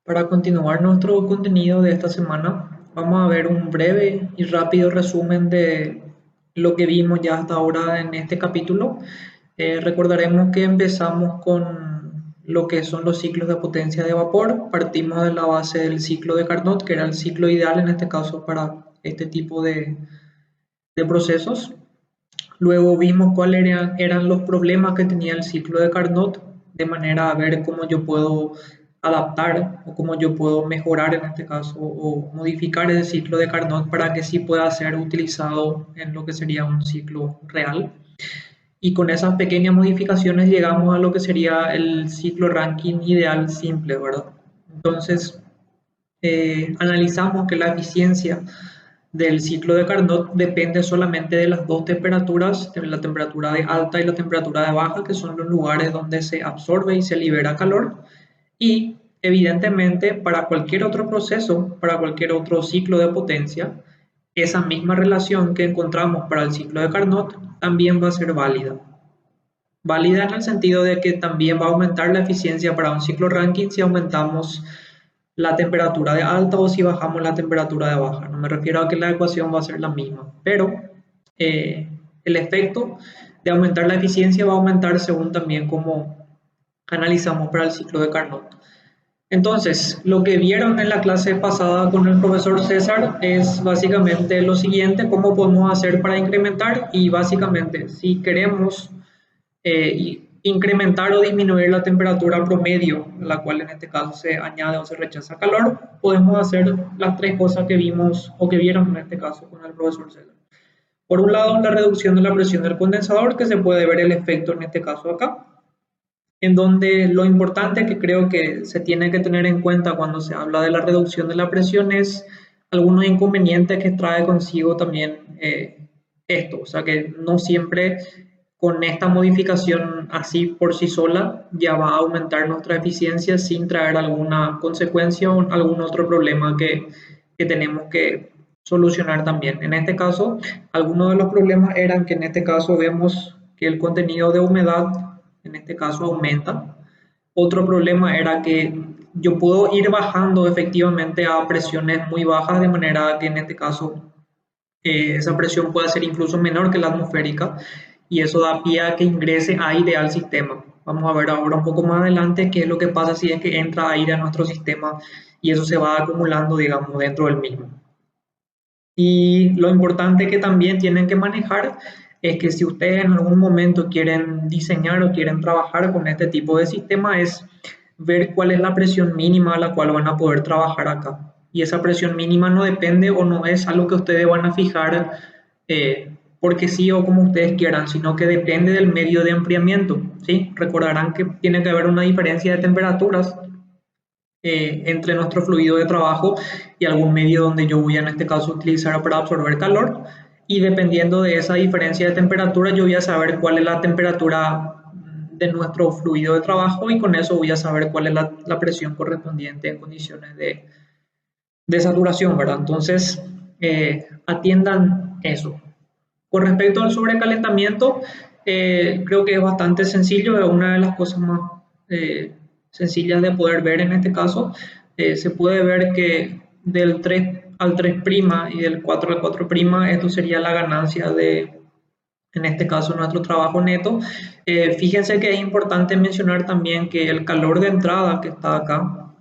Para continuar nuestro contenido de esta semana, vamos a ver un breve y rápido resumen de lo que vimos ya hasta ahora en este capítulo. Recordaremos que empezamos con lo que son los ciclos de potencia de vapor. Partimos de la base del ciclo de Carnot, que era el ciclo ideal en este caso para este tipo de procesos. Luego vimos cuáles eran los problemas que tenía el ciclo de Carnot, de manera a ver cómo yo puedo adaptar o cómo yo puedo mejorar en este caso o modificar el ciclo de Carnot para que sí pueda ser utilizado en lo que sería un ciclo real. Y con esas pequeñas modificaciones llegamos a lo que sería el ciclo ranking ideal simple, ¿verdad? Entonces, analizamos que la eficiencia del ciclo de Carnot depende solamente de las dos temperaturas, de la temperatura de alta y la temperatura de baja, que son los lugares donde se absorbe y se libera calor. Y evidentemente para cualquier otro proceso, para cualquier otro ciclo de potencia, esa misma relación que encontramos para el ciclo de Carnot también va a ser válida. Válida en el sentido de que también va a aumentar la eficiencia para un ciclo Rankine si aumentamos la temperatura de alta o si bajamos la temperatura de baja. No me refiero a que la ecuación va a ser la misma, pero el efecto de aumentar la eficiencia va a aumentar según también como analizamos para el ciclo de Carnot. Entonces, lo que vieron en la clase pasada con el profesor César es básicamente lo siguiente: cómo podemos hacer para incrementar, y básicamente si queremos incrementar o disminuir la temperatura promedio, la cual en este caso se añade o se rechaza calor, podemos hacer las tres cosas que vimos o que vieron en este caso con el profesor César. Por un lado, la reducción de la presión del condensador, que se puede ver el efecto en este caso acá, en donde lo importante que creo que se tiene que tener en cuenta cuando se habla de la reducción de la presión es algunos inconvenientes que trae consigo también esto, o sea que no siempre con esta modificación así por sí sola ya va a aumentar nuestra eficiencia sin traer alguna consecuencia o algún otro problema que tenemos que solucionar también. En este caso, algunos de los problemas eran que en este caso vemos que el contenido de humedad en este caso aumenta. Otro problema era que yo puedo ir bajando efectivamente a presiones muy bajas, de manera que en este caso esa presión puede ser incluso menor que la atmosférica, y eso da pie a que ingrese aire al sistema. Vamos a ver ahora un poco más adelante qué es lo que pasa si es que entra aire a nuestro sistema y eso se va acumulando, digamos, dentro del mismo. Y lo importante que también tienen que manejar es que si ustedes en algún momento quieren diseñar o quieren trabajar con este tipo de sistema, es ver cuál es la presión mínima a la cual van a poder trabajar acá. Y esa presión mínima no depende o no es algo que ustedes van a fijar porque sí o como ustedes quieran, sino que depende del medio de enfriamiento, ¿sí? Recordarán que tiene que haber una diferencia de temperaturas entre nuestro fluido de trabajo y algún medio donde yo voy en este caso utilizar para absorber calor, y dependiendo de esa diferencia de temperatura yo voy a saber cuál es la temperatura de nuestro fluido de trabajo, y con eso voy a saber cuál es la presión correspondiente en condiciones de saturación, ¿verdad? Entonces, atiendan eso. Con respecto al sobrecalentamiento, creo que es bastante sencillo, es una de las cosas más sencillas de poder ver en este caso. Se puede ver que del 3 al 3' y del 4 al 4', esto sería la ganancia de, en este caso, nuestro trabajo neto. Fíjense que es importante mencionar también que el calor de entrada que está acá,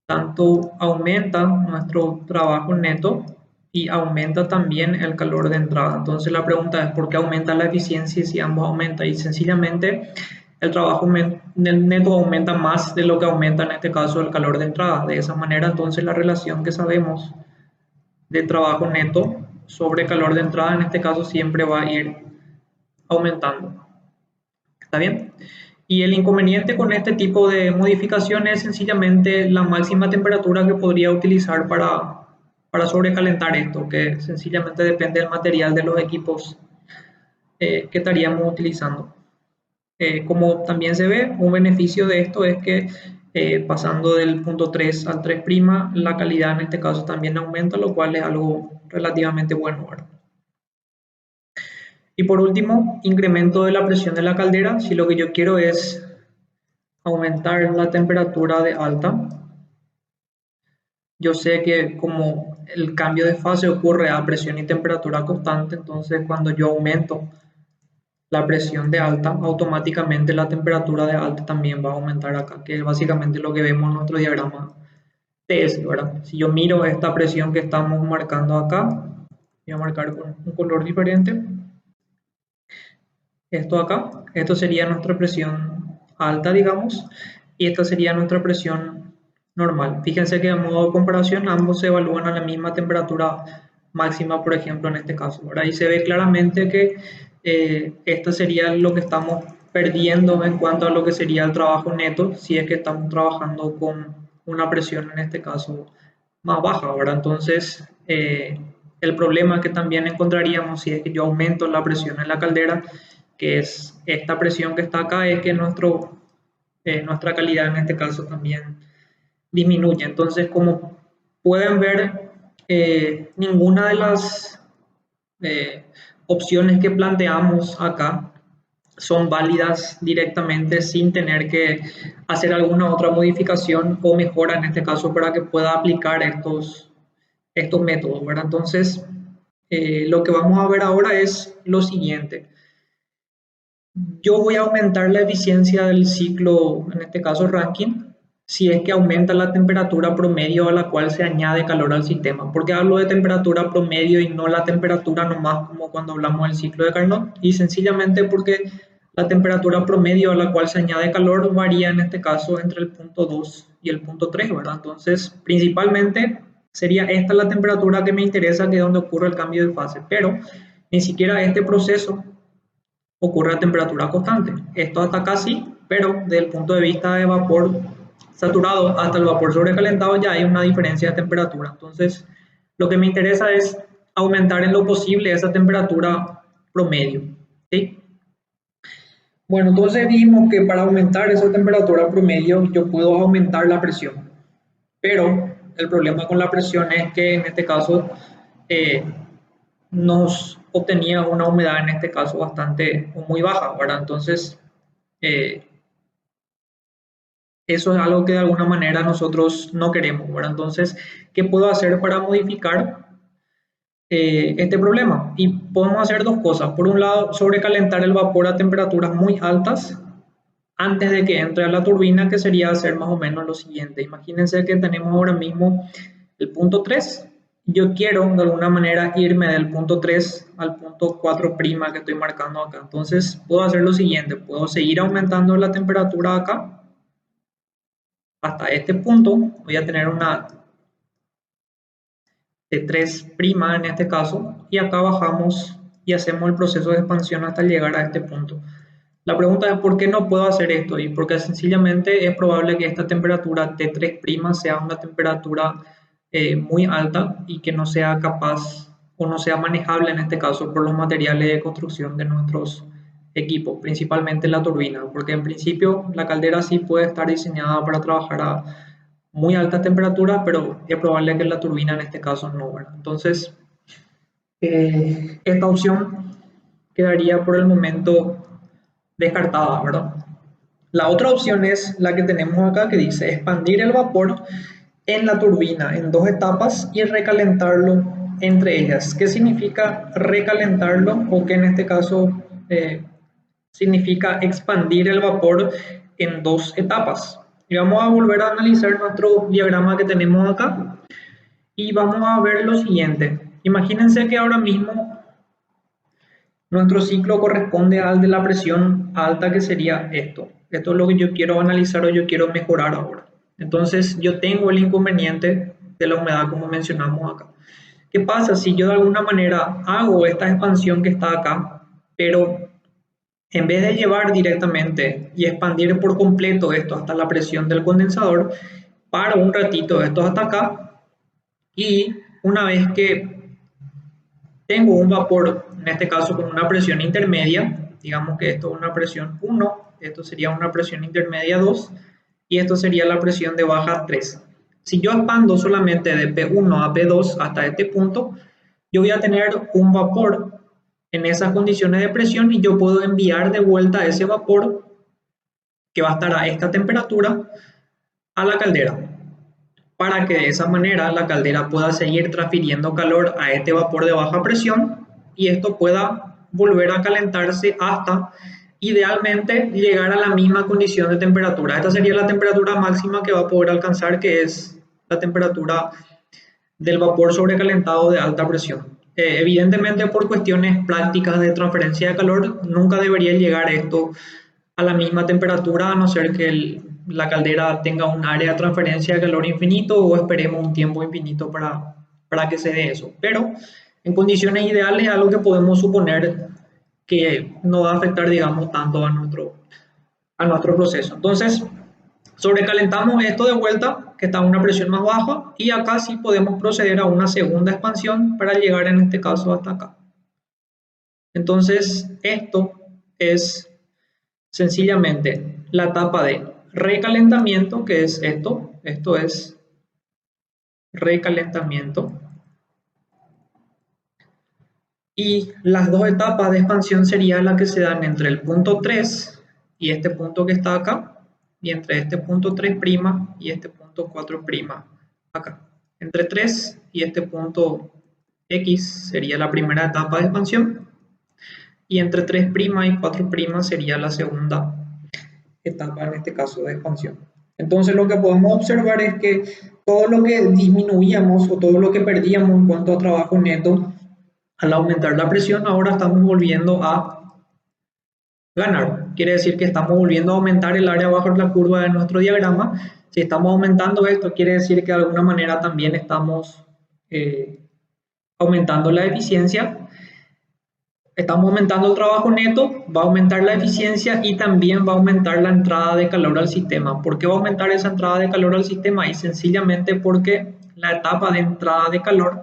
tanto aumenta nuestro trabajo neto y aumenta también el calor de entrada. Entonces la pregunta es ¿por qué aumenta la eficiencia si ambos aumentan? Y sencillamente el trabajo neto aumenta más de lo que aumenta en este caso el calor de entrada. De esa manera, entonces, la relación que sabemos de trabajo neto sobre calor de entrada en este caso siempre va a ir aumentando. ¿Está bien? Y el inconveniente con este tipo de modificaciones es sencillamente la máxima temperatura que podría utilizar para sobrecalentar esto, que sencillamente depende del material de los equipos que estaríamos utilizando. Como también se ve, un beneficio de esto es que pasando del punto 3 al 3', la calidad en este caso también aumenta, lo cual es algo relativamente bueno, ¿verdad? Y por último, incremento de la presión de la caldera. Si lo que yo quiero es aumentar la temperatura de alta, yo sé que como el cambio de fase ocurre a presión y temperatura constante, entonces cuando yo aumento la presión de alta, automáticamente la temperatura de alta también va a aumentar acá, que es básicamente lo que vemos en nuestro diagrama TS, ¿verdad? Si yo miro esta presión que estamos marcando acá, voy a marcar con un color diferente. Esto acá, esto sería nuestra presión alta, digamos, y esta sería nuestra presión normal. Fíjense que a modo de comparación ambos se evalúan a la misma temperatura máxima, por ejemplo, en este caso. Ahora ahí se ve claramente que esto sería lo que estamos perdiendo en cuanto a lo que sería el trabajo neto, si es que estamos trabajando con una presión, en este caso, más baja, ¿verdad? Entonces, el problema que también encontraríamos si es que yo aumento la presión en la caldera, que es esta presión que está acá, es que nuestra calidad en este caso también disminuye. Entonces, como pueden ver, ninguna de las opciones que planteamos acá son válidas directamente sin tener que hacer alguna otra modificación o mejora en este caso para que pueda aplicar estos métodos, ¿verdad? Entonces, lo que vamos a ver ahora es lo siguiente. Yo voy a aumentar la eficiencia del ciclo, en este caso Rankine, si es que aumenta la temperatura promedio a la cual se añade calor al sistema. ¿Por qué hablo de temperatura promedio y no la temperatura nomás como cuando hablamos del ciclo de Carnot? Y sencillamente porque la temperatura promedio a la cual se añade calor varía en este caso entre el punto 2 y el punto 3, ¿verdad? Entonces, principalmente sería esta la temperatura que me interesa, que es donde ocurre el cambio de fase, pero ni siquiera este proceso ocurre a temperatura constante. Esto hasta acá sí, pero desde el punto de vista de vapor saturado hasta el vapor sobrecalentado ya hay una diferencia de temperatura. Entonces, lo que me interesa es aumentar en lo posible esa temperatura promedio, ¿sí? Bueno, entonces vimos que para aumentar esa temperatura promedio yo puedo aumentar la presión, pero el problema con la presión es que en este caso eh, nos obtenía una humedad en este caso bastante o muy baja, ¿verdad? Entonces, eh, eso es algo que de alguna manera nosotros no queremos, ¿verdad? Entonces, ¿qué puedo hacer para modificar este problema? Y podemos hacer dos cosas. Por un lado, sobrecalentar el vapor a temperaturas muy altas antes de que entre a la turbina, que sería hacer más o menos lo siguiente. Imagínense que tenemos ahora mismo el punto 3. Yo quiero de alguna manera irme del punto 3 al punto 4' que estoy marcando acá. Entonces puedo hacer lo siguiente, puedo seguir aumentando la temperatura acá hasta este punto. Voy a tener una de 3' en este caso, y acá bajamos y hacemos el proceso de expansión hasta llegar a este punto. La pregunta es ¿por qué no puedo hacer esto? Y porque sencillamente es probable que esta temperatura T3' sea una temperatura muy alta y que no sea capaz o no sea manejable en este caso por los materiales de construcción de nuestros equipos, principalmente la turbina, porque en principio la caldera sí puede estar diseñada para trabajar a muy altas temperaturas, pero es probable que la turbina en este caso no, ¿verdad? Entonces, esta opción quedaría por el momento descartada, ¿verdad? La otra opción es la que tenemos acá, que dice expandir el vapor en la turbina en dos etapas y recalentarlo entre ellas. ¿Qué significa recalentarlo? O que en este caso significa expandir el vapor en dos etapas. Y vamos a volver a analizar nuestro diagrama que tenemos acá y vamos a ver lo siguiente. Imagínense que ahora mismo nuestro ciclo corresponde al de la presión alta, que sería esto. Esto es lo que yo quiero analizar o yo quiero mejorar ahora. Entonces yo tengo el inconveniente de la humedad como mencionamos acá. ¿Qué pasa si yo de alguna manera hago esta expansión que está acá, pero en vez de llevar directamente y expandir por completo esto hasta la presión del condensador, paro un ratito esto hasta acá y una vez que tengo un vapor, en este caso con una presión intermedia, digamos que esto es una presión 1, esto sería una presión intermedia 2 y esto sería la presión de baja 3. Si yo expando solamente de P1 a P2 hasta este punto, yo voy a tener un vapor en esas condiciones de presión y yo puedo enviar de vuelta ese vapor que va a estar a esta temperatura a la caldera. para que de esa manera la caldera pueda seguir transfiriendo calor a este vapor de baja presión y esto pueda volver a calentarse hasta idealmente llegar a la misma condición de temperatura. Esta sería la temperatura máxima que va a poder alcanzar, que es la temperatura del vapor sobrecalentado de alta presión. Evidentemente, por cuestiones prácticas de transferencia de calor, nunca debería llegar esto a la misma temperatura, a no ser que la caldera tenga un área de transferencia de calor infinito o esperemos un tiempo infinito para que se dé eso. Pero en condiciones ideales es algo que podemos suponer que no va a afectar, digamos, tanto a nuestro proceso. Entonces, sobrecalentamos esto de vuelta, que está a una presión más baja, y acá sí podemos proceder a una segunda expansión para llegar en este caso hasta acá. Entonces, esto es sencillamente la etapa de recalentamiento, que es esto es recalentamiento. Y las dos etapas de expansión serían las que se dan entre el punto 3 y este punto que está acá, y entre este punto 3' y este punto 4' acá. Entre 3 y este punto X sería la primera etapa de expansión, y entre 3' y 4' sería la segunda etapa, en este caso, de expansión. Entonces lo que podemos observar es que todo lo que disminuíamos o todo lo que perdíamos en cuanto a trabajo neto al aumentar la presión, ahora estamos volviendo a ganar. Quiere decir que estamos volviendo a aumentar el área bajo la curva de nuestro diagrama. Si estamos aumentando esto, quiere decir que de alguna manera también estamos aumentando la eficiencia. Estamos aumentando el trabajo neto, va a aumentar la eficiencia y también va a aumentar la entrada de calor al sistema. ¿Por qué va a aumentar esa entrada de calor al sistema? Y sencillamente porque la etapa de entrada de calor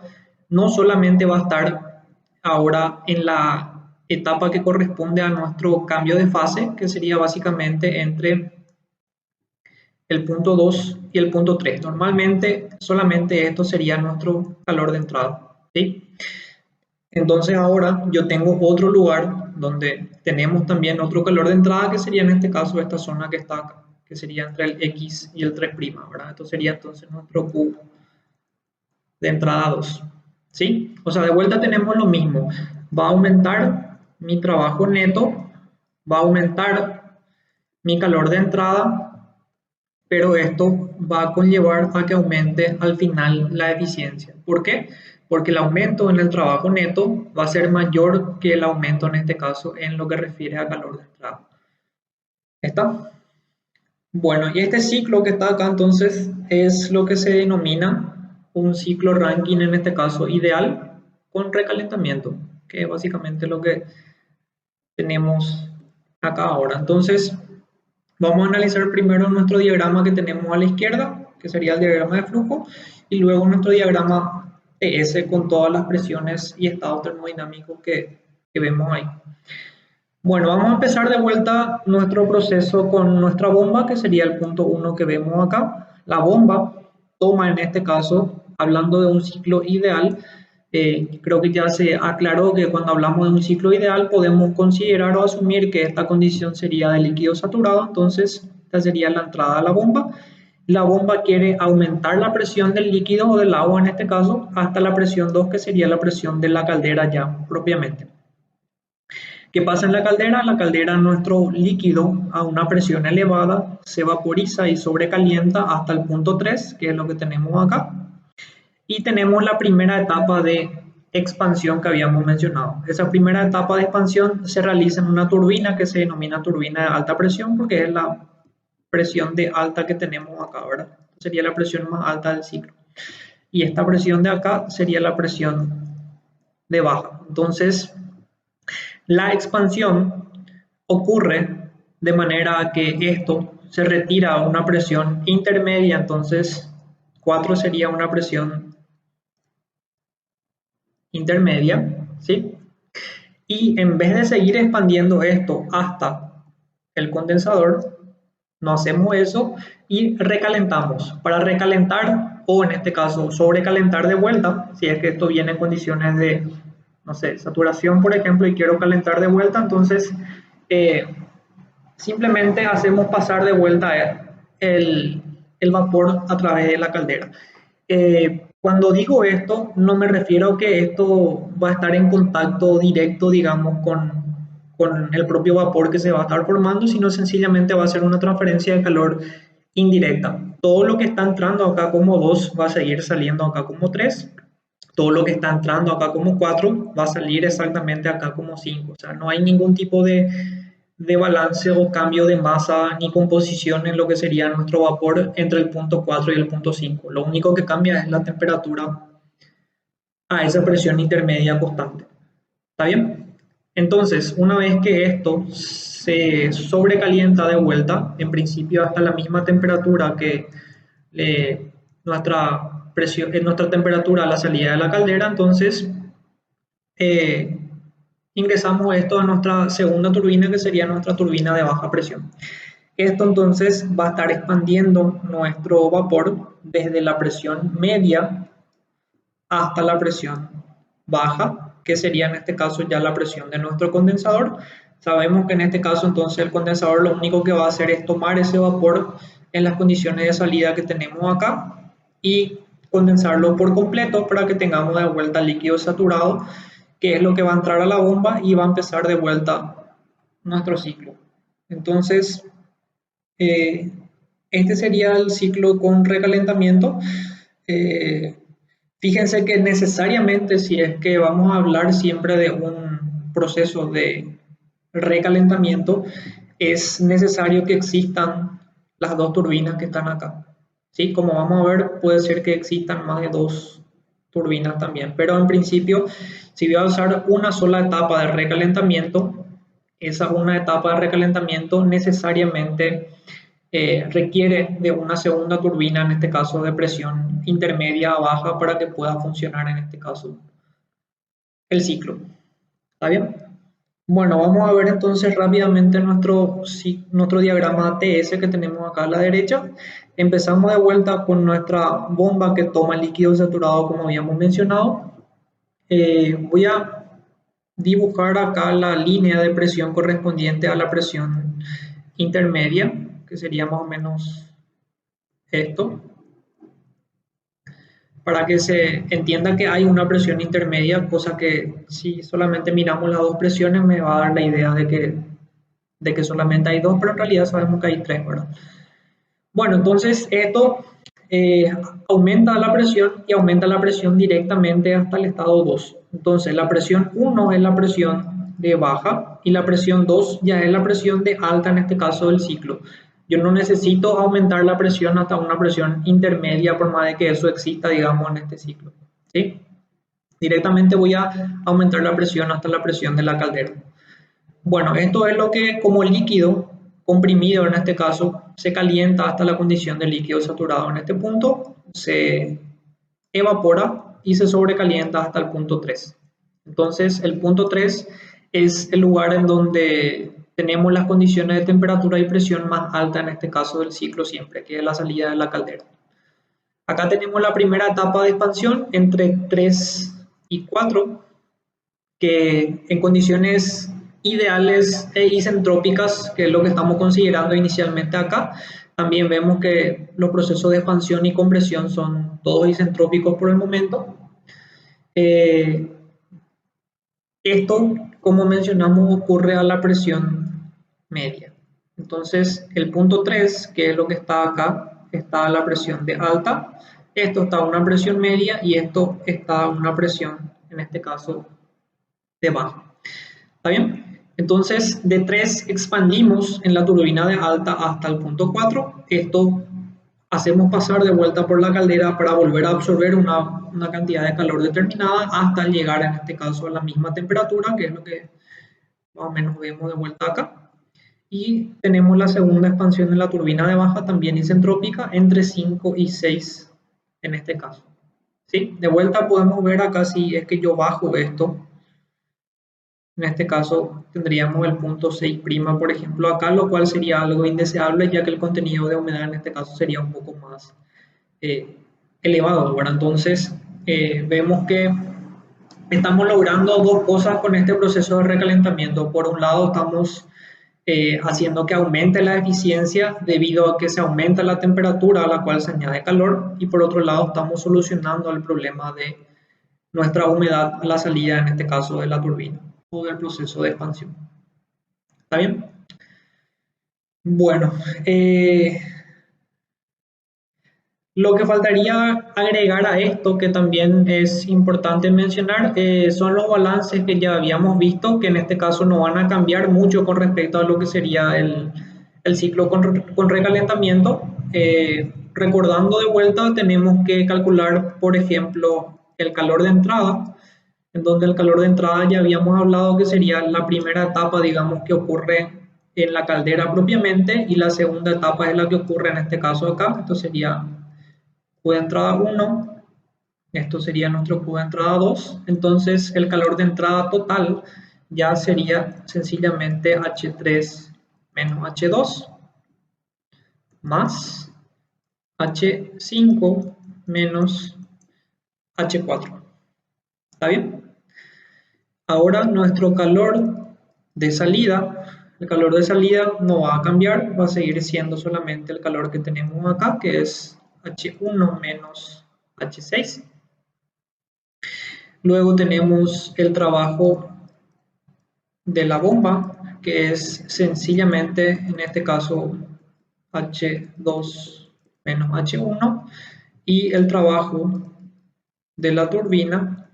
no solamente va a estar ahora en la etapa que corresponde a nuestro cambio de fase, que sería básicamente entre el punto 2 y el punto 3. Normalmente solamente esto sería nuestro calor de entrada, ¿sí? Entonces ahora yo tengo otro lugar donde tenemos también otro calor de entrada, que sería en este caso esta zona que está acá, que sería entre el X y el 3', ¿verdad? Esto sería entonces nuestro Q de entrada 2, ¿sí? O sea, de vuelta tenemos lo mismo. Va a aumentar mi trabajo neto, va a aumentar mi calor de entrada, pero esto va a conllevar a que aumente al final la eficiencia. ¿Por qué? Porque el aumento en el trabajo neto va a ser mayor que el aumento en este caso en lo que refiere a calor de entrada. ¿Está? Bueno, y este ciclo que está acá entonces es lo que se denomina un ciclo Rankine, en este caso ideal, con recalentamiento, que es básicamente lo que tenemos acá ahora. Entonces, vamos a analizar primero nuestro diagrama que tenemos a la izquierda, que sería el diagrama de flujo, y luego nuestro diagrama TS con todas las presiones y estados termodinámicos que vemos ahí. Bueno, vamos a empezar de vuelta nuestro proceso con nuestra bomba, que sería el punto 1 que vemos acá. La bomba toma, en este caso, hablando de un ciclo ideal, creo que ya se aclaró que cuando hablamos de un ciclo ideal podemos considerar o asumir que esta condición sería de líquido saturado. Entonces esta sería la entrada a la bomba. La bomba quiere aumentar la presión del líquido o del agua, en este caso, hasta la presión 2, que sería la presión de la caldera ya propiamente. ¿Qué pasa en la caldera? La caldera, nuestro líquido a una presión elevada, se vaporiza y sobrecalienta hasta el punto 3, que es lo que tenemos acá. Y tenemos la primera etapa de expansión que habíamos mencionado. Esa primera etapa de expansión se realiza en una turbina que se denomina turbina de alta presión, porque es la presión de alta que tenemos acá, ¿verdad? Sería la presión más alta del ciclo. Y esta presión de acá sería la presión de baja. Entonces, la expansión ocurre de manera que esto se retira a una presión intermedia, entonces 4 sería una presión intermedia, ¿sí? Y en vez de seguir expandiendo esto hasta el condensador, no hacemos eso y recalentamos. Para recalentar, o en este caso sobrecalentar de vuelta, si es que esto viene en condiciones de, no sé, saturación, por ejemplo, y quiero calentar de vuelta, entonces simplemente hacemos pasar de vuelta el el vapor a través de la caldera. Cuando digo esto, no me refiero a que esto va a estar en contacto directo, digamos, con el propio vapor que se va a estar formando, sino sencillamente va a ser una transferencia de calor indirecta. Todo lo que está entrando acá como 2 va a seguir saliendo acá como 3. Todo lo que está entrando acá como 4 va a salir exactamente acá como 5. O sea, no hay ningún tipo de balance o cambio de masa ni composición en lo que sería nuestro vapor entre el punto 4 y el punto 5. Lo único que cambia es la temperatura a esa presión intermedia constante. ¿Está bien? Entonces, una vez que esto se sobrecalienta de vuelta, en principio hasta la misma temperatura que nuestra presión, nuestra temperatura a la salida de la caldera, entonces ingresamos esto a nuestra segunda turbina, que sería nuestra turbina de baja presión. Esto entonces va a estar expandiendo nuestro vapor desde la presión media hasta la presión baja, que sería en este caso ya la presión de nuestro condensador. Sabemos que en este caso entonces el condensador lo único que va a hacer es tomar ese vapor en las condiciones de salida que tenemos acá y condensarlo por completo para que tengamos de vuelta líquido saturado, que es lo que va a entrar a la bomba y va a empezar de vuelta nuestro ciclo. Entonces, este sería el ciclo con recalentamiento. Fíjense que necesariamente, si es que vamos a hablar siempre de un proceso de recalentamiento, es necesario que existan las dos turbinas que están acá. ¿Sí? Como vamos a ver, puede ser que existan más de dos turbinas también, pero en principio, si voy a usar una sola etapa de recalentamiento, esa una etapa de recalentamiento necesariamente requiere de una segunda turbina, en este caso de presión intermedia a baja, para que pueda funcionar en este caso el ciclo. ¿Está bien? Bueno, vamos a ver entonces rápidamente nuestro diagrama ATS que tenemos acá a la derecha. Empezamos de vuelta con nuestra bomba que toma líquido saturado, como habíamos mencionado. Voy a dibujar acá la línea de presión correspondiente a la presión intermedia, que sería más o menos esto, para que se entienda que hay una presión intermedia, cosa que si solamente miramos las dos presiones me va a dar la idea de que solamente hay dos, pero en realidad sabemos que hay tres, ¿verdad? Bueno, entonces esto aumenta la presión y aumenta la presión directamente hasta el estado 2. Entonces la presión 1 es la presión de baja y la presión 2 ya es la presión de alta, en este caso del ciclo. Yo no necesito aumentar la presión hasta una presión intermedia por más de que eso exista, digamos, en este ciclo, ¿sí? Directamente voy a aumentar la presión hasta la presión de la caldera. Bueno, esto es lo que como líquido comprimido en este caso se calienta hasta la condición de líquido saturado. En este punto se evapora y se sobrecalienta hasta el punto 3. Entonces el punto 3 es el lugar en donde tenemos las condiciones de temperatura y presión más alta en este caso del ciclo siempre, que es la salida de la caldera. Acá tenemos la primera etapa de expansión entre 3 y 4, que en condiciones ideales e isentrópicas, que es lo que estamos considerando inicialmente acá, también vemos que los procesos de expansión y compresión son todos isentrópicos por el momento. Esto, como mencionamos, ocurre a la presión media. Entonces, el punto 3, que es lo que está acá, está a la presión de alta, esto está a una presión media y esto está a una presión, en este caso, de baja. ¿Está bien? Entonces, de 3 expandimos en la turbina de alta hasta el punto 4. Esto hacemos pasar de vuelta por la caldera para volver a absorber una cantidad de calor determinada hasta llegar en este caso a la misma temperatura, que es lo que más o menos vemos de vuelta acá. Y tenemos la segunda expansión en la turbina de baja, también isentrópica, entre 5 y 6 en este caso. ¿Sí? De vuelta podemos ver acá si es que yo bajo esto. En este caso tendríamos el punto 6', por ejemplo, acá, lo cual sería algo indeseable, ya que el contenido de humedad en este caso sería un poco más elevado, ¿verdad? Entonces, vemos que estamos logrando dos cosas con este proceso de recalentamiento. Por un lado, estamos haciendo que aumente la eficiencia debido a que se aumenta la temperatura a la cual se añade calor, y por otro lado estamos solucionando el problema de nuestra humedad a la salida, en este caso de la turbina o del proceso de expansión. ¿Está bien? Bueno, lo que faltaría agregar a esto, que también es importante mencionar, son los balances que ya habíamos visto, que en este caso no van a cambiar mucho con respecto a lo que sería el ciclo con recalentamiento. Recordando de vuelta, tenemos que calcular, por ejemplo, el calor de entrada, en donde el calor de entrada ya habíamos hablado que sería la primera etapa, digamos, que ocurre en la caldera propiamente, y la segunda etapa es la que ocurre en este caso acá. Esto sería Q de entrada 1, esto sería nuestro Q de entrada 2, entonces el calor de entrada total ya sería sencillamente H3 menos H2 más H5 menos H4. ¿Está bien? Ahora nuestro calor de salida, el calor de salida no va a cambiar, va a seguir siendo solamente el calor que tenemos acá, que es H1 menos H6. Luego tenemos el trabajo de la bomba, que es sencillamente, en este caso, H2 menos H1, y el trabajo de la turbina,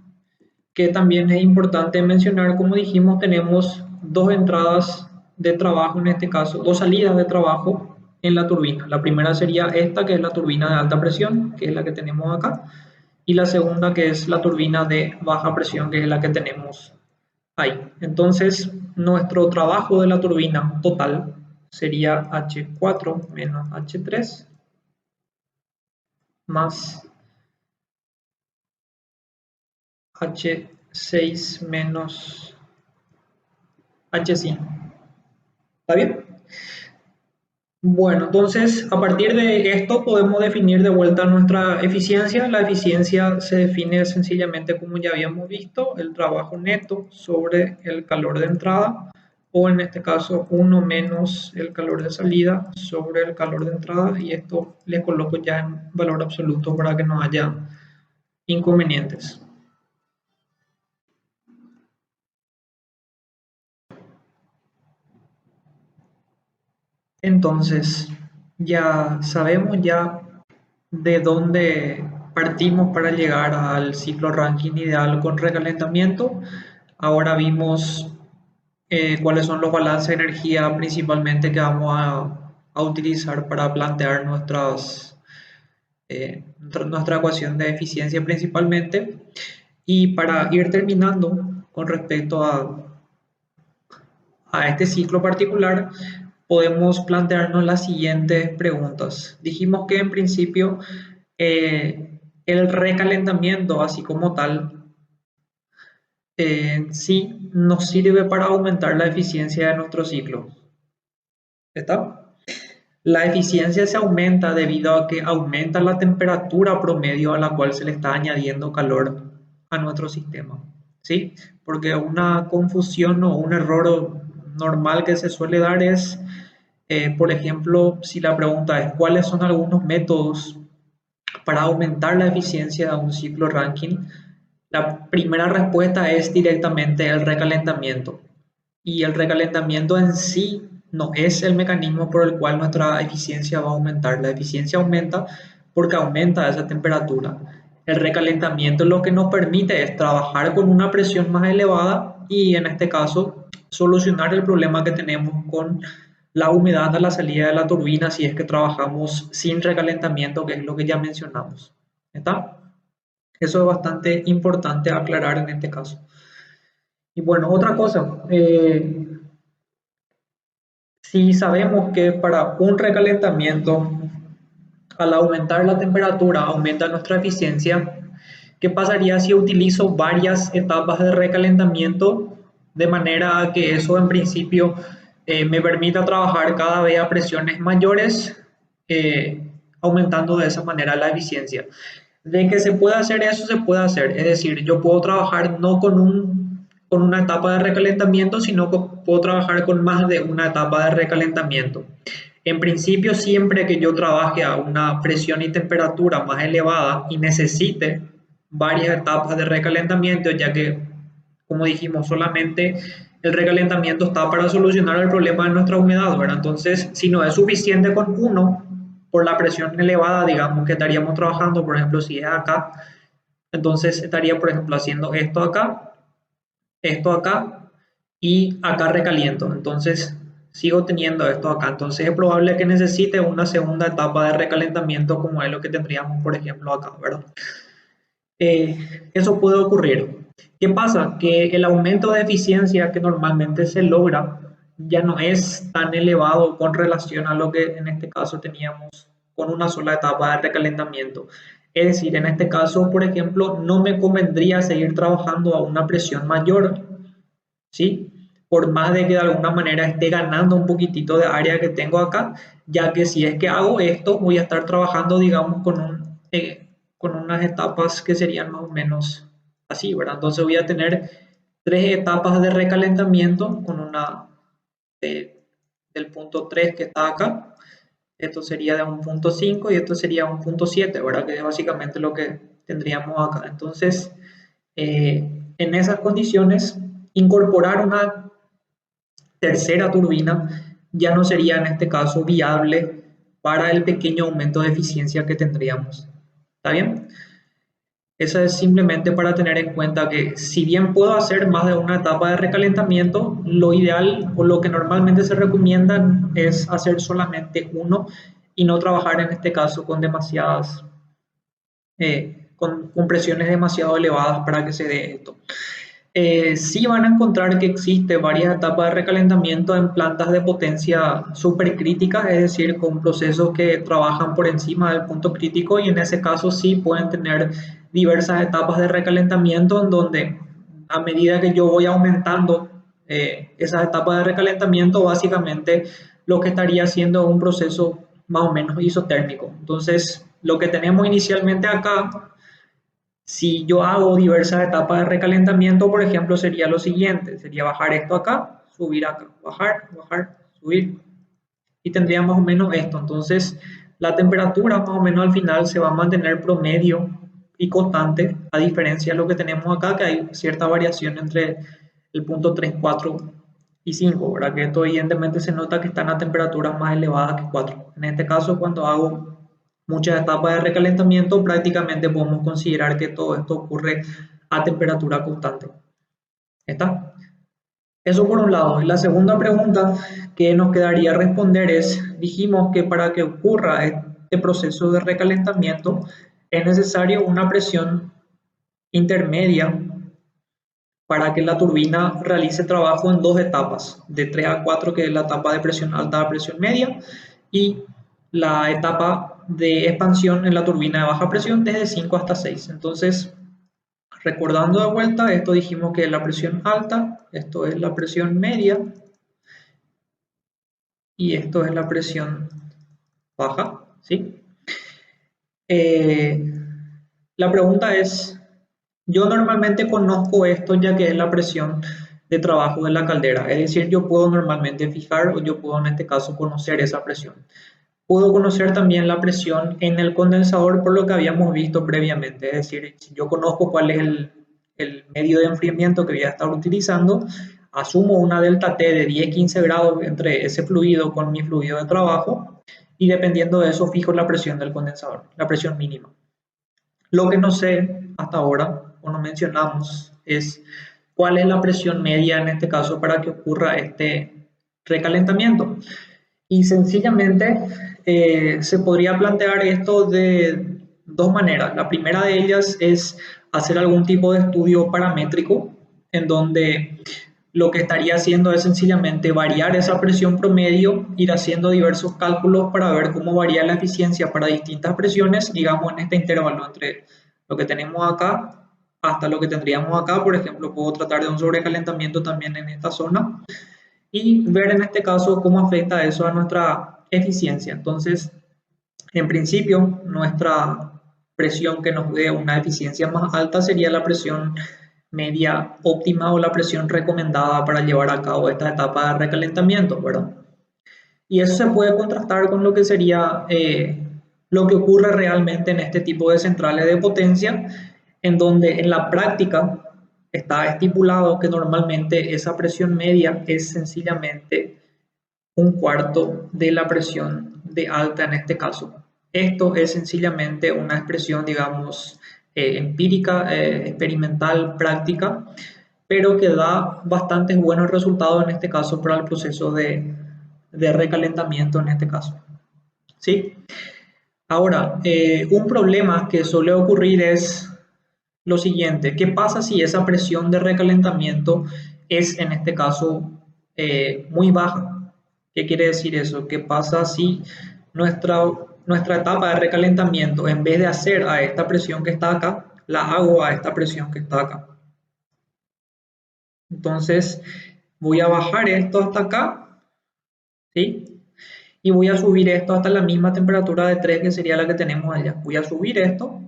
que también es importante mencionar. Como dijimos, tenemos dos entradas de trabajo, en este caso, dos salidas de trabajo en la turbina. La primera sería esta, que es la turbina de alta presión, que es la que tenemos acá, y la segunda, que es la turbina de baja presión, que es la que tenemos ahí. Entonces, nuestro trabajo de la turbina total sería H4 menos H3 más H6 menos H5. ¿Está bien? Bueno, entonces a partir de esto podemos definir de vuelta nuestra eficiencia. La eficiencia se define sencillamente, como ya habíamos visto, el trabajo neto sobre el calor de entrada, o en este caso 1 menos el calor de salida sobre el calor de entrada, y esto le coloco ya en valor absoluto para que no haya inconvenientes. Entonces, ya sabemos ya de dónde partimos para llegar al ciclo Rankine ideal con recalentamiento. Ahora vimos cuáles son los balances de energía principalmente que vamos a utilizar para plantear nuestra ecuación de eficiencia principalmente. Y para ir terminando con respecto a este ciclo particular, podemos plantearnos las siguientes preguntas. Dijimos que en principio el recalentamiento, así como tal, sí nos sirve para aumentar la eficiencia de nuestro ciclo. ¿Está? La eficiencia se aumenta debido a que aumenta la temperatura promedio a la cual se le está añadiendo calor a nuestro sistema. ¿Sí? Porque una confusión o un error normal que se suele dar es, por ejemplo, si la pregunta es ¿cuáles son algunos métodos para aumentar la eficiencia de un ciclo Rankine? La primera respuesta es directamente el recalentamiento. Y el recalentamiento en sí no es el mecanismo por el cual nuestra eficiencia va a aumentar. La eficiencia aumenta porque aumenta esa temperatura. El recalentamiento lo que nos permite es trabajar con una presión más elevada y, en este caso, solucionar el problema que tenemos con la humedad a la salida de la turbina si es que trabajamos sin recalentamiento, que es lo que ya mencionamos. ¿Está? Eso es bastante importante aclarar en este caso. Y bueno, otra cosa, si sabemos que para un recalentamiento, al aumentar la temperatura, aumenta nuestra eficiencia, ¿qué pasaría si utilizo varias etapas de recalentamiento de manera que eso en principio me permita trabajar cada vez a presiones mayores, aumentando de esa manera la eficiencia? De que se puede hacer eso, se puede hacer. Es decir, yo puedo trabajar no con un con una etapa de recalentamiento, sino que puedo trabajar con más de una etapa de recalentamiento. En principio, siempre que yo trabaje a una presión y temperatura más elevada y necesite varias etapas de recalentamiento, ya que, como dijimos, solamente el recalentamiento está para solucionar el problema de nuestra humedad, ¿verdad? Entonces, si no es suficiente con uno, por la presión elevada, digamos que estaríamos trabajando, por ejemplo, si es acá, entonces estaría, por ejemplo, haciendo esto acá y acá recaliento. Entonces, sigo teniendo esto acá. Entonces, es probable que necesite una segunda etapa de recalentamiento como es lo que tendríamos, por ejemplo, acá, ¿verdad? Eso puede ocurrir. ¿Qué pasa? Que el aumento de eficiencia que normalmente se logra ya no es tan elevado con relación a lo que en este caso teníamos con una sola etapa de recalentamiento. Es decir, en este caso, por ejemplo, no me convendría seguir trabajando a una presión mayor, ¿sí? Por más de que de alguna manera esté ganando un poquitito de área que tengo acá, ya que si es que hago esto, voy a estar trabajando, digamos, con unas etapas que serían más o menos así, ¿verdad? Entonces voy a tener 3 etapas de recalentamiento con una del punto 3 que está acá. Esto sería de un punto 5 y esto sería un punto 7, ¿verdad? Que es básicamente lo que tendríamos acá. Entonces, en esas condiciones, incorporar una tercera turbina ya no sería en este caso viable para el pequeño aumento de eficiencia que tendríamos. ¿Está bien? Eso es simplemente para tener en cuenta que si bien puedo hacer más de una etapa de recalentamiento, lo ideal o lo que normalmente se recomienda es hacer solamente uno y no trabajar en este caso con demasiadas, con presiones demasiado elevadas para que se dé esto. Sí van a encontrar que existe varias etapas de recalentamiento en plantas de potencia supercrítica, es decir, con procesos que trabajan por encima del punto crítico, y en ese caso sí pueden tener diversas etapas de recalentamiento en donde a medida que yo voy aumentando esas etapas de recalentamiento, básicamente lo que estaría haciendo es un proceso más o menos isotérmico. Entonces, lo que tenemos inicialmente acá, si yo hago diversas etapas de recalentamiento, por ejemplo, sería lo siguiente, sería bajar esto acá, subir acá, bajar, bajar, subir, y tendría más o menos esto. Entonces, la temperatura más o menos al final se va a mantener promedio y constante, a diferencia de lo que tenemos acá, que hay cierta variación entre el punto 3, 4 y 5, ¿verdad? Que esto evidentemente se nota que están a temperaturas más elevadas que 4. En este caso, cuando hago muchas etapas de recalentamiento, prácticamente podemos considerar que todo esto ocurre a temperatura constante. ¿Está? Eso por un lado. Y la segunda pregunta que nos quedaría responder es, dijimos que para que ocurra este proceso de recalentamiento es necesario una presión intermedia para que la turbina realice trabajo en 2 etapas, de 3 a 4, que es la etapa de presión alta a presión media, y la etapa de expansión en la turbina de baja presión desde 5 hasta 6. Entonces, recordando de vuelta, esto dijimos que es la presión alta, esto es la presión media y esto es la presión baja, ¿sí? La pregunta es, yo normalmente conozco esto ya que es la presión de trabajo de la caldera, es decir, yo puedo normalmente fijar o yo puedo en este caso conocer esa presión. Puedo conocer también la presión en el condensador por lo que habíamos visto previamente, es decir, si yo conozco cuál es el medio de enfriamiento que voy a estar utilizando, asumo una delta T de 10-15 grados entre ese fluido con mi fluido de trabajo y dependiendo de eso fijo la presión del condensador, la presión mínima. Lo que no sé hasta ahora, o no mencionamos, es cuál es la presión media en este caso para que ocurra este recalentamiento. Y sencillamente se podría plantear esto de 2 maneras. La primera de ellas es hacer algún tipo de estudio paramétrico en donde lo que estaría haciendo es sencillamente variar esa presión promedio, ir haciendo diversos cálculos para ver cómo varía la eficiencia para distintas presiones, digamos en este intervalo entre lo que tenemos acá hasta lo que tendríamos acá. Por ejemplo, puedo tratar de un sobrecalentamiento también en esta zona y ver en este caso cómo afecta eso a nuestra eficiencia. Entonces, en principio, nuestra presión que nos dé una eficiencia más alta sería la presión media óptima o la presión recomendada para llevar a cabo esta etapa de recalentamiento, ¿verdad? Y eso se puede contrastar con lo que sería lo que ocurre realmente en este tipo de centrales de potencia, en donde en la práctica está estipulado que normalmente esa presión media es sencillamente un cuarto de la presión de alta en este caso. Esto es sencillamente una expresión, digamos, empírica, experimental, práctica, pero que da bastantes buenos resultados en este caso para el proceso de recalentamiento en este caso. ¿Sí? Ahora, un problema que suele ocurrir es lo siguiente: ¿qué pasa si esa presión de recalentamiento es en este caso muy baja? ¿Qué quiere decir eso? ¿Qué pasa si nuestra etapa de recalentamiento, en vez de hacer a esta presión que está acá, la hago a esta presión que está acá? Entonces voy a bajar esto hasta acá, ¿sí? Y voy a subir esto hasta la misma temperatura de 3, que sería la que tenemos allá. Voy a subir esto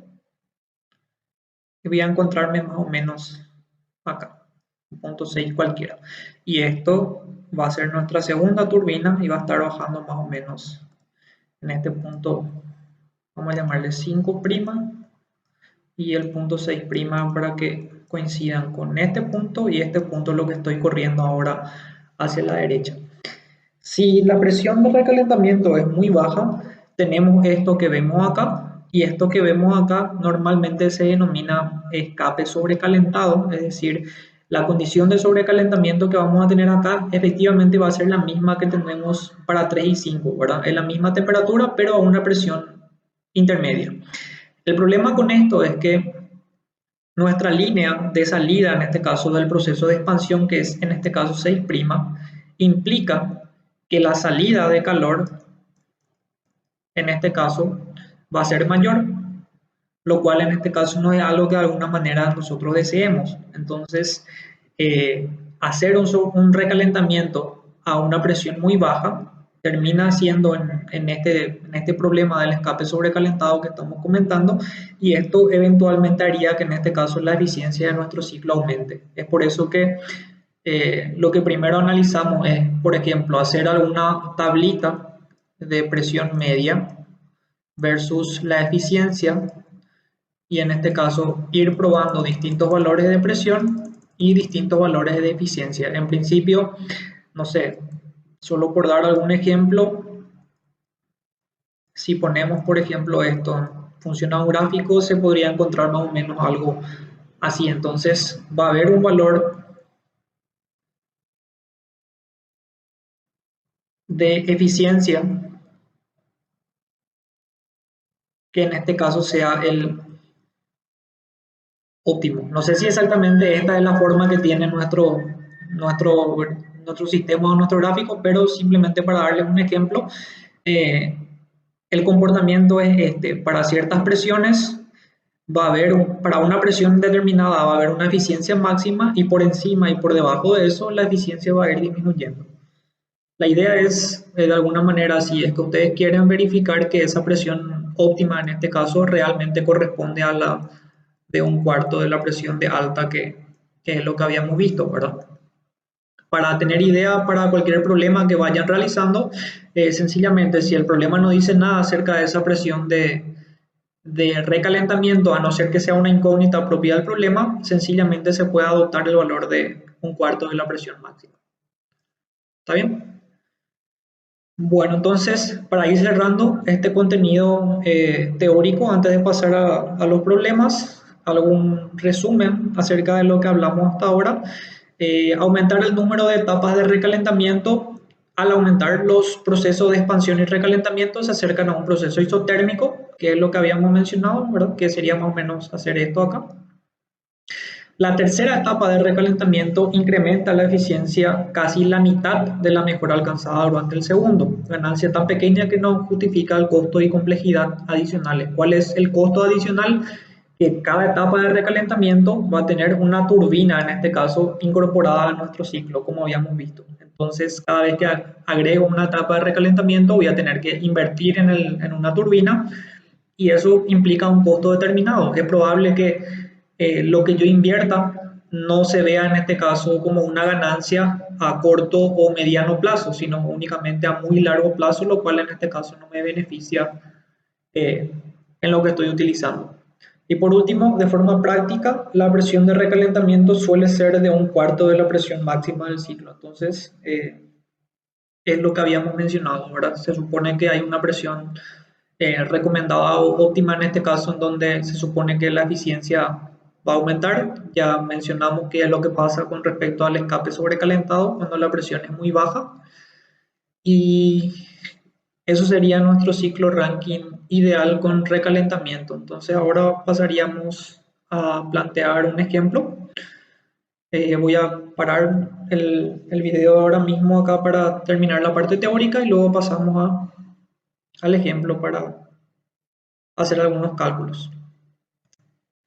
y voy a encontrarme más o menos acá, punto 6 cualquiera. Y esto va a ser nuestra segunda turbina y va a estar bajando más o menos en este punto, vamos a llamarle 5', y el punto 6' para que coincidan con este punto y este punto, lo que estoy corriendo ahora hacia la derecha. Si la presión de recalentamiento es muy baja, tenemos esto que vemos acá, y esto que vemos acá normalmente se denomina escape sobrecalentado, es decir, la condición de sobrecalentamiento que vamos a tener acá efectivamente va a ser la misma que tenemos para 3 y 5, ¿verdad? Es la misma temperatura, pero a una presión intermedia. El problema con esto es que nuestra línea de salida, en este caso del proceso de expansión, que es en este caso 6', implica que la salida de calor, en este caso, va a ser mayor, lo cual en este caso no es algo que de alguna manera nosotros deseemos. Entonces, hacer un recalentamiento a una presión muy baja termina siendo en este problema del escape sobrecalentado que estamos comentando, y esto eventualmente haría que en este caso la eficiencia de nuestro ciclo aumente. Es por eso que lo que primero analizamos es, por ejemplo, hacer alguna tablita de presión media versus la eficiencia, y en este caso ir probando distintos valores de presión y distintos valores de eficiencia. En principio, no sé, solo por dar algún ejemplo, si ponemos por ejemplo esto, funciona un gráfico, se podría encontrar más o menos algo así. Entonces va a haber un valor de eficiencia que en este caso sea el óptimo. No sé si exactamente esta es la forma que tiene nuestro sistema o nuestro gráfico, pero simplemente para darles un ejemplo, el comportamiento es este: para ciertas presiones va a haber, para una presión determinada va a haber una eficiencia máxima, y por encima y por debajo de eso la eficiencia va a ir disminuyendo. La idea es, de alguna manera, si es que ustedes quieren verificar que esa presión óptima en este caso realmente corresponde a la de un cuarto de la presión de alta, que es lo que habíamos visto, ¿verdad? Para tener idea, para cualquier problema que vayan realizando, sencillamente, si el problema no dice nada acerca de esa presión de recalentamiento, a no ser que sea una incógnita propia del problema, sencillamente se puede adoptar el valor de un cuarto de la presión máxima. ¿Está bien? Bueno, entonces, para ir cerrando este contenido teórico, antes de pasar a los problemas, algún resumen acerca de lo que hablamos hasta ahora. Aumentar el número de etapas de recalentamiento. Al aumentar los procesos de expansión y recalentamiento, se acercan a un proceso isotérmico, que es lo que habíamos mencionado, ¿verdad? Que sería más o menos hacer esto acá. La tercera etapa de recalentamiento incrementa la eficiencia casi la mitad de la mejora alcanzada durante el segundo, ganancia tan pequeña que no justifica el costo y complejidad adicionales. ¿Cuál es el costo adicional? Que cada etapa de recalentamiento va a tener una turbina, en este caso, incorporada a nuestro ciclo, como habíamos visto. Entonces, cada vez que agrego una etapa de recalentamiento, voy a tener que invertir en una turbina, y eso implica un costo determinado. Es probable que lo que yo invierta no se vea en este caso como una ganancia a corto o mediano plazo, sino únicamente a muy largo plazo, lo cual en este caso no me beneficia en lo que estoy utilizando. Y por último, de forma práctica, la presión de recalentamiento suele ser de un cuarto de la presión máxima del ciclo. Entonces, es lo que habíamos mencionado, ¿verdad? Se supone que hay una presión recomendada o óptima en este caso, en donde se supone que la eficiencia va a aumentar. Ya mencionamos qué es lo que pasa con respecto al escape sobrecalentado cuando la presión es muy baja. Y eso sería nuestro ciclo Rankine ideal con recalentamiento. Entonces ahora pasaríamos a plantear un ejemplo. Voy a parar el video ahora mismo acá para terminar la parte teórica y luego pasamos al ejemplo para hacer algunos cálculos.